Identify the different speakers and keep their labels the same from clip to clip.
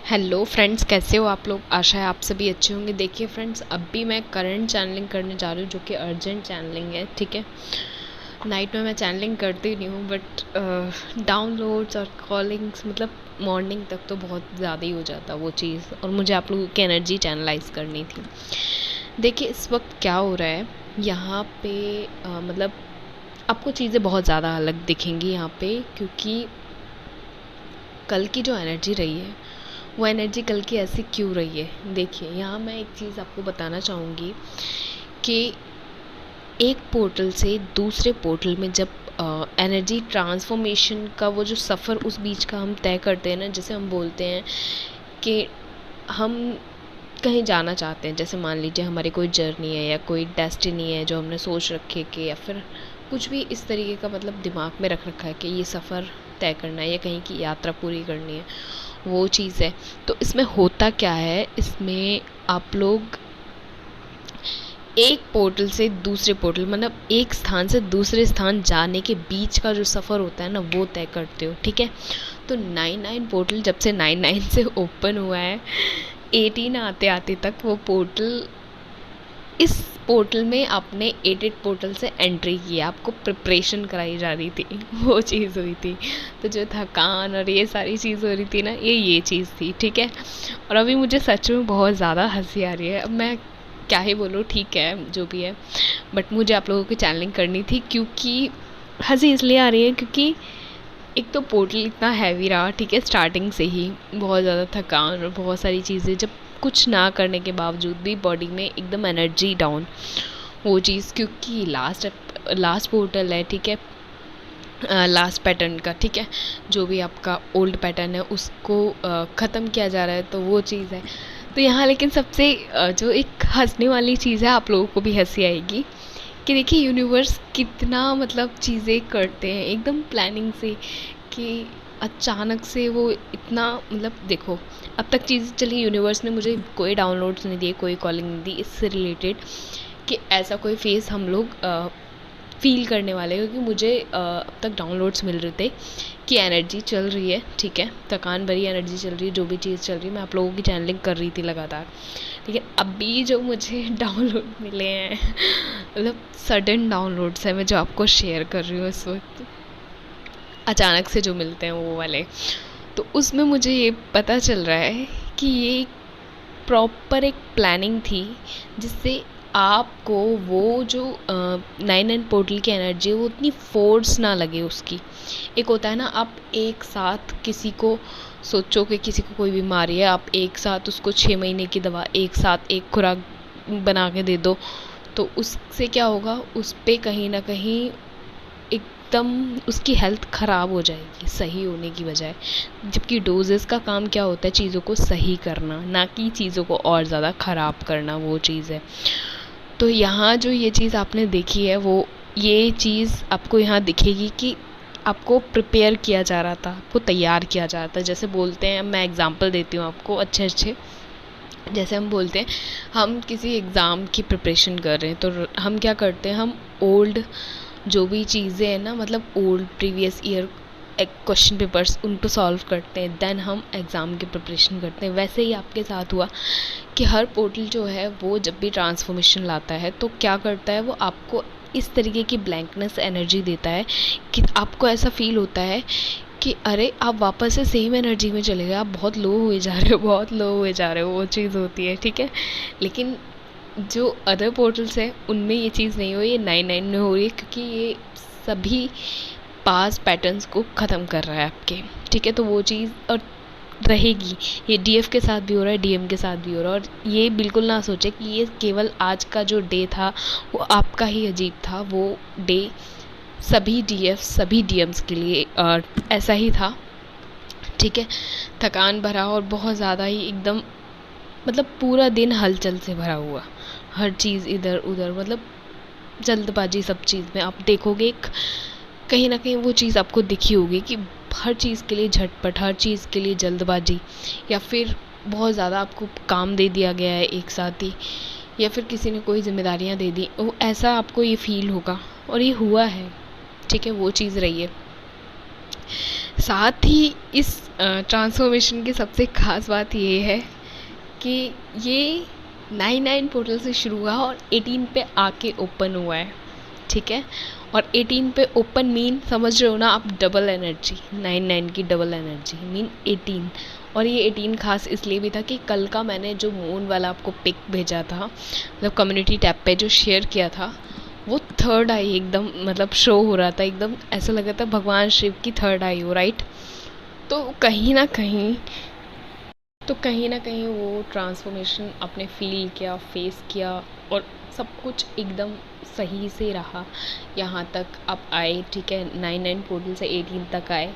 Speaker 1: Hello friends, कैसे हो आप लोग। आशा है आप सभी अच्छे होंगे। देखिए फ्रेंड्स, अभी मैं करंट चैनलिंग करने जा रही हूँ जो कि अर्जेंट चैनलिंग है। ठीक है, नाइट में मैं चैनलिंग करती नहीं हूँ, बट डाउनलोड्स और कॉलिंग्स मतलब मॉर्निंग तक तो बहुत ज़्यादा ही हो जाता वो चीज़, और मुझे आप लोगों की एनर्जी चैनलाइज करनी थी। देखिए इस वक्त क्या हो रहा है यहाँ पे, मतलब आपको चीज़ें बहुत ज़्यादा अलग दिखेंगी यहाँ पे, क्योंकि कल की जो एनर्जी रही है वो एनर्जी कल की ऐसी क्यों रही है। देखिए यहाँ मैं एक चीज़ आपको बताना चाहूँगी कि एक पोर्टल से दूसरे पोर्टल में जब एनर्जी ट्रांसफॉर्मेशन का वो जो सफ़र उस बीच का हम तय करते हैं ना, जैसे हम बोलते हैं कि हम कहीं जाना चाहते हैं, जैसे मान लीजिए हमारी कोई जर्नी है या कोई डेस्टिनी है जो हमने सोच रखे कि, या फिर कुछ भी इस तरीके का मतलब दिमाग में रख रखा है कि ये सफ़र तय करना है या कहीं की यात्रा पूरी करनी है, वो चीज़ है। तो इसमें होता क्या है, इसमें आप लोग एक पोर्टल से दूसरे पोर्टल मतलब एक स्थान से दूसरे स्थान जाने के बीच का जो सफ़र होता है ना, वो तय करते हो। ठीक है, तो 99 पोर्टल जब से 99 से ओपन हुआ है, 18 आते आते तक वो पोर्टल, इस पोर्टल में आपने 88 पोर्टल से एंट्री की, आपको प्रिपरेशन कराई जा रही थी, वो चीज़ हुई थी। तो जो थकान और ये सारी चीज़ हो रही थी ना, ये चीज़ थी। ठीक है, और अभी मुझे सच में बहुत ज़्यादा हंसी आ रही है। अब मैं क्या ही बोलूँ, ठीक है जो भी है, बट मुझे आप लोगों की चैनलिंग करनी थी। क्योंकि हंसी इसलिए आ रही है क्योंकि एक तो पोर्टल इतना हैवी रहा, ठीक है, स्टार्टिंग से ही बहुत ज़्यादा थकान और बहुत सारी चीज़ें, जब कुछ ना करने के बावजूद भी बॉडी में एकदम एनर्जी डाउन, वो चीज़ क्योंकि लास्ट पोर्टल है। ठीक है, लास्ट पैटर्न का। ठीक है, जो भी आपका ओल्ड पैटर्न है उसको ख़त्म किया जा रहा है, तो वो चीज़ है। तो यहाँ लेकिन सबसे जो एक हंसने वाली चीज़ है, आप लोगों को भी हंसी आएगी कि देखिए यूनिवर्स कितना मतलब चीज़ें करते हैं एकदम प्लानिंग से, कि अचानक से वो इतना मतलब देखो, अब तक चीज़ चली, यूनिवर्स ने मुझे कोई डाउनलोड्स नहीं दिए, कोई कॉलिंग नहीं दी इससे रिलेटेड कि ऐसा कोई फेस हम लोग फ़ील करने वाले, क्योंकि मुझे अब तक डाउनलोड्स मिल रहे थे कि एनर्जी चल रही है। ठीक है, थकान भरी एनर्जी चल रही है, जो भी चीज़ चल रही है मैं आप लोगों की चैनलिंग कर रही थी लगातार। ठीक है, अभी जो मुझे डाउनलोड मिले हैं मतलब सडन डाउनलोड्स हैं, मैं जो आपको शेयर कर रही हूँ इस वक्त, अचानक से जो मिलते हैं वो वाले। तो उसमें मुझे ये पता चल रहा है कि ये प्रॉपर एक प्लानिंग थी, जिससे आपको वो जो 99 पोर्टल की एनर्जी है वो उतनी फोर्स ना लगे उसकी। एक होता है ना, आप एक साथ किसी को सोचो कि किसी को कोई बीमारी है, आप एक साथ उसको 6 महीने की दवा एक साथ एक खुराक बना के दे दो, तो उससे क्या होगा, उस पर कहीं ना कहीं एकदम उसकी हेल्थ ख़राब हो जाएगी सही होने की बजाय। जबकि डोजेस का काम क्या होता है, चीज़ों को सही करना, ना कि चीज़ों को और ज़्यादा ख़राब करना, वो चीज़ है। तो यहाँ जो ये चीज़ आपने देखी है, वो ये चीज़ आपको यहाँ दिखेगी कि आपको प्रिपेयर किया जा रहा था, आपको तैयार किया जा रहा था। जैसे बोलते हैं, मैं एग्जांपल देती हूँ आपको अच्छे अच्छे, जैसे हम बोलते हैं हम किसी एग्ज़ाम की प्रिपरेशन कर रहे हैं, तो हम क्या करते हैं, हम ओल्ड जो भी चीज़ें हैं ना, मतलब old previous year question papers उनको सॉल्व करते हैं, देन हम एग्ज़ाम की प्रिपरेशन करते हैं। वैसे ही आपके साथ हुआ कि हर पोर्टल जो है वो जब भी ट्रांसफॉर्मेशन लाता है तो क्या करता है, वो आपको इस तरीके की ब्लैंकनेस एनर्जी देता है कि आपको ऐसा फील होता है कि अरे आप वापस से सेम एनर्जी में चले गए, आप बहुत लो हुए जा रहे हो, बहुत लो हुए जा रहे हो, वो चीज़ होती है। ठीक है, लेकिन जो अदर पोर्टल्स हैं उनमें ये चीज़ नहीं हो रही है, 99 में हो रही है, क्योंकि ये सभी पास पैटर्न्स को ख़त्म कर रहा है आपके। ठीक है, तो वो चीज़ और रहेगी। ये डीएफ के साथ भी हो रहा है, डीएम के साथ भी हो रहा है, और ये बिल्कुल ना सोचे कि ये केवल आज का जो डे था वो आपका ही अजीब था। वो डे सभी डीएफ सभी डीएम्स के लिए ऐसा ही था। ठीक है, थकान भरा और बहुत ज़्यादा ही एकदम मतलब पूरा दिन हलचल से भरा हुआ, हर चीज़ इधर उधर, मतलब जल्दबाजी सब चीज़ में। आप देखोगे कहीं ना कहीं वो चीज़ आपको दिखी होगी कि हर चीज़ के लिए झटपट, हर चीज़ के लिए जल्दबाजी, या फिर बहुत ज़्यादा आपको काम दे दिया गया है एक साथ ही, या फिर किसी ने कोई जिम्मेदारियां दे दी, वो ऐसा आपको ये फील होगा, और ये हुआ है। ठीक है, वो चीज़ रही है। साथ ही इस ट्रांसफॉर्मेशन की सबसे ख़ास बात ये है कि ये 99 पोर्टल से शुरू हुआ और 18 पे आके ओपन हुआ है, ठीक है। और 18 पे ओपन मीन समझ रहे हो ना आप, डबल एनर्जी, 99 की डबल एनर्जी मीन 18। और ये 18 खास इसलिए भी था कि कल का मैंने जो मून वाला आपको पिक भेजा था, मतलब कम्युनिटी टैब पे जो शेयर किया था, वो थर्ड आई एकदम मतलब शो हो रहा था, एकदम ऐसा लगा था भगवान शिव की थर्ड आई हो, राइट। तो कहीं ना कहीं वो ट्रांसफॉर्मेशन आपने फील किया, फेस किया, और सब कुछ एकदम सही से रहा। यहाँ तक आप आए, ठीक है, 99 पोर्टल से 18 तक आए।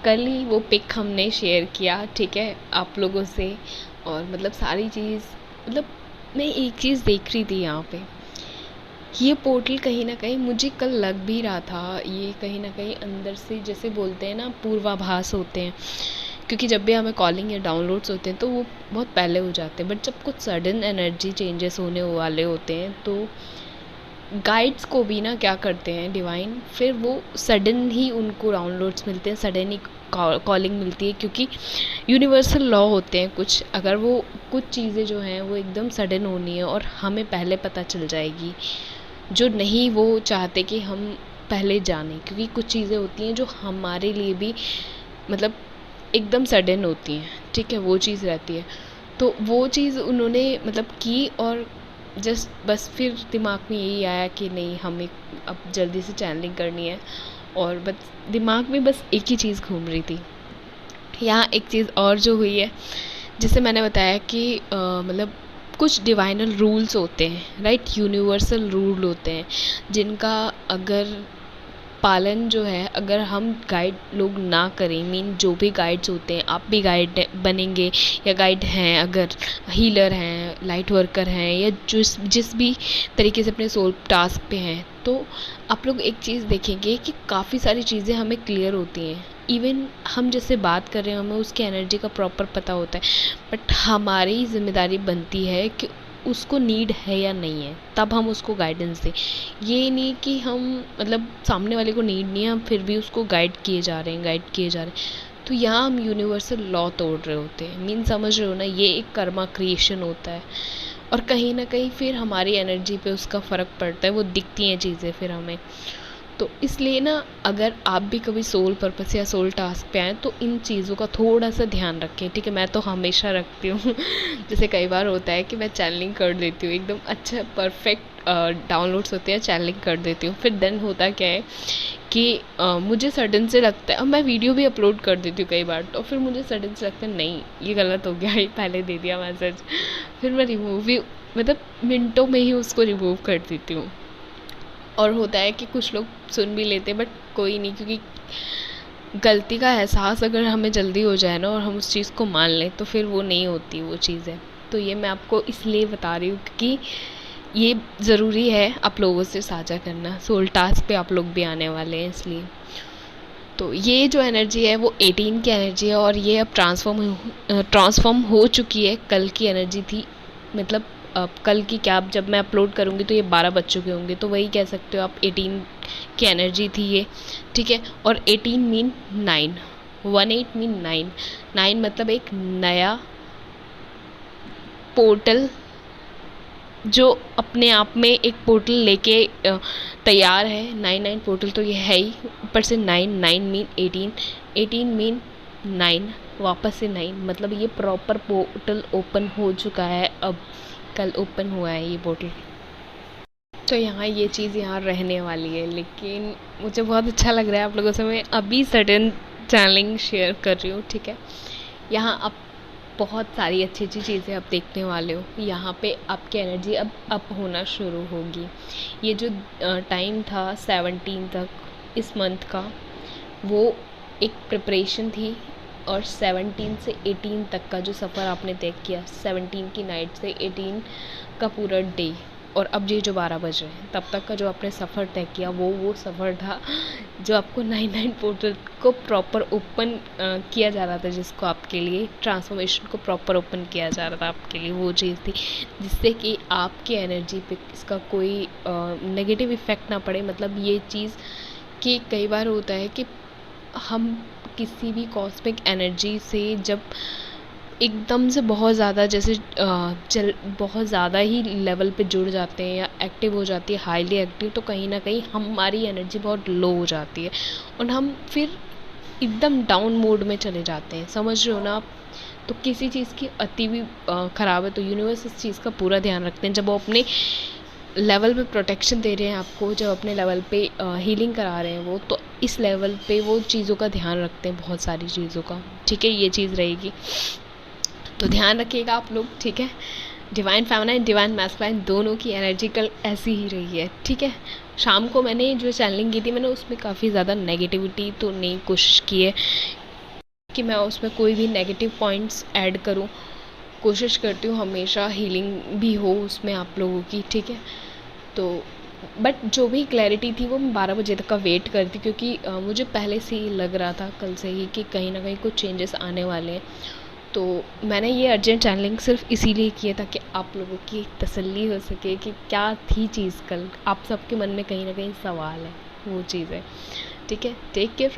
Speaker 1: कल ही वो पिक हमने शेयर किया, ठीक है, आप लोगों से। और मतलब सारी चीज़, मतलब मैं एक चीज़ देख रही थी यहाँ पे, ये पोर्टल कहीं ना कहीं मुझे कल लग भी रहा था, ये कहीं ना कहीं अंदर से जैसे बोलते हैं ना पूर्वाभास होते हैं, क्योंकि जब भी हमें कॉलिंग या डाउनलोड्स होते हैं तो वो बहुत पहले हो जाते हैं, बट जब कुछ सडन एनर्जी चेंजेस होने वाले होते हैं तो गाइड्स को भी ना क्या करते हैं डिवाइन, फिर वो सडन ही उनको डाउनलोड्स मिलते हैं, सडन ही कॉलिंग मिलती है, क्योंकि यूनिवर्सल लॉ होते हैं कुछ, अगर वो कुछ चीज़ें जो हैं वो एकदम सडन होनी है और हमें पहले पता चल जाएगी, जो नहीं वो चाहते कि हम पहले जानें, क्योंकि कुछ चीज़ें होती हैं जो हमारे लिए भी मतलब एकदम सडन होती हैं, ठीक है, वो चीज़ रहती है। तो वो चीज़ उन्होंने मतलब की, और जस्ट बस फिर दिमाग में यही आया कि नहीं हमें अब जल्दी से चैनलिंग करनी है, और बस दिमाग में बस एक ही चीज़ घूम रही थी। यहाँ एक चीज़ और जो हुई है, जैसे मैंने बताया कि मतलब कुछ डिवाइनल रूल्स होते हैं, राइट, यूनिवर्सल रूल होते हैं, जिनका अगर पालन जो है, अगर हम गाइड लोग ना करें, मीन जो भी गाइड्स होते हैं, आप भी गाइड बनेंगे या गाइड हैं, अगर हीलर हैं, लाइट वर्कर हैं, या जिस भी तरीके से अपने सोल टास्क पे हैं, तो आप लोग एक चीज़ देखेंगे कि काफ़ी सारी चीज़ें हमें क्लियर होती हैं। इवन हम जैसे बात कर रहे हैं, हमें उसकी एनर्जी का प्रॉपर पता होता है, बट हमारी जिम्मेदारी बनती है कि उसको नीड है या नहीं है, तब हम उसको गाइडेंस दें। ये नहीं कि हम मतलब सामने वाले को नीड नहीं है, हम फिर भी उसको गाइड किए जा रहे हैं। तो यहाँ हम यूनिवर्सल लॉ तोड़ रहे होते हैं, मीन समझ रहे हो ना, ये एक कर्मा क्रिएशन होता है, और कहीं ना कहीं फिर हमारी एनर्जी पे उसका फ़र्क पड़ता है, वो दिखती हैं चीज़ें फिर हमें। तो इसलिए ना, अगर आप भी कभी सोल पर्पस या सोल टास्क पे आएँ तो इन चीज़ों का थोड़ा सा ध्यान रखें, ठीक है। मैं तो हमेशा रखती हूँ जैसे कई बार होता है कि मैं चैनलिंग कर देती हूँ, एकदम अच्छा परफेक्ट डाउनलोड्स होते हैं, चैनलिंग कर देती हूँ, फिर देन होता क्या है कि मुझे सडन से लगता है, अब मैं वीडियो भी अपलोड कर देती हूँ कई बार, तो फिर मुझे सडन से लगता है नहीं ये गलत हो गया, ये पहले दे दिया मैसेज, फिर मैं रिमूव भी मतलब मिनटों में ही उसको रिमूव कर देती हूँ। और होता है कि कुछ लोग सुन भी लेते हैं, बट कोई नहीं, क्योंकि गलती का एहसास अगर हमें जल्दी हो जाए ना और हम उस चीज़ को मान लें तो फिर वो नहीं होती वो चीज़ें। तो ये मैं आपको इसलिए बता रही हूँ क्योंकि ये ज़रूरी है आप लोगों से साझा करना, सोल टास्क पे आप लोग भी आने वाले हैं इसलिए। तो ये जो एनर्जी है वो 18 की एनर्जी है, और ये अब ट्रांसफॉर्म हो चुकी है। कल की एनर्जी थी, मतलब अब कल की क्या, जब मैं अपलोड करूँगी तो ये 12 बज चुके होंगे, तो वही कह सकते हो आप 18 की एनर्जी थी ये, ठीक है। और 18 मीन 9, 18 मीन 9, 9 मतलब एक नया पोर्टल जो अपने आप में एक पोर्टल लेके तैयार है। 99 पोर्टल तो ये है ही, ऊपर से 9, 9 मीन 18, 18 मीन 9, वापस से 9, मतलब ये प्रॉपर पोर्टल ओपन हो चुका है, अब कल ओपन हुआ है ये पोर्टल। तो यहाँ ये चीज़ यहाँ रहने वाली है, लेकिन मुझे बहुत अच्छा लग रहा है आप लोगों से मैं अभी सडन चैनलिंग शेयर कर रही हूँ, ठीक है। यहाँ आप बहुत सारी अच्छी अच्छी चीज़ें आप देखने वाले हो। यहाँ पे आपकी एनर्जी अब अप होना शुरू होगी। ये जो टाइम था 17 तक इस मंथ का, वो एक प्रिपरेशन थी, और 17 से 18 तक का जो सफ़र आपने तय किया, 17 की नाइट से 18 का पूरा डे, और अब ये जो 12 बज रहे हैं तब तक का जो आपने सफ़र तय किया, वो सफ़र था जो आपको 99 पोर्टल को प्रॉपर ओपन किया जा रहा था, जिसको आपके लिए ट्रांसफॉर्मेशन को प्रॉपर ओपन किया जा रहा था आपके लिए, वो चीज़ थी जिससे कि आपकी एनर्जी पे इसका कोई नेगेटिव इफ़ेक्ट ना पड़े। मतलब ये चीज़ कि कई बार होता है कि हम किसी भी कॉस्मिक एनर्जी से जब एकदम से बहुत ज़्यादा जैसे बहुत ज़्यादा ही लेवल पे जुड़ जाते हैं या एक्टिव हो जाती है, हाईली एक्टिव, तो कहीं ना कहीं हमारी एनर्जी बहुत लो हो जाती है और हम फिर एकदम डाउन मोड में चले जाते हैं, समझ रहे हो ना आप। तो किसी चीज़ की अति भी ख़राब है, तो यूनिवर्स इस चीज़ का पूरा ध्यान रखते हैं। जब वो अपने लेवल पे प्रोटेक्शन दे रहे हैं आपको, जब अपने लेवल पे हीलिंग करा रहे हैं वो, तो इस लेवल पे वो चीज़ों का ध्यान रखते हैं, बहुत सारी चीज़ों का, ठीक है। ये चीज़ रहेगी, तो ध्यान रखिएगा आप लोग, ठीक है। डिवाइन फेमिनाइन, डिवाइन मैस्कुलाइन दोनों की एनर्जी कल ऐसी ही रही है, ठीक है। शाम को मैंने जो चैनलिंग की थी, मैंने उसमें काफ़ी ज़्यादा नेगेटिविटी तो नहीं कोशिश की है कि मैं उसमें कोई भी नेगेटिव पॉइंट्स ऐड करूं। कोशिश करती हूँ हमेशा हीलिंग भी हो उसमें आप लोगों की, ठीक है। तो बट जो भी क्लैरिटी थी वो मैं 12 बजे तक का वेट करती, क्योंकि मुझे पहले से ही लग रहा था कल से ही कि कहीं ना कहीं कुछ चेंजेस आने वाले हैं। तो मैंने ये अर्जेंट चैनलिंग सिर्फ इसीलिए किया था कि आप लोगों की तसल्ली हो सके कि क्या थी चीज़ कल। आप सबके मन में कहीं ना कहीं सवाल है, वो चीज़ है, ठीक है। Take care.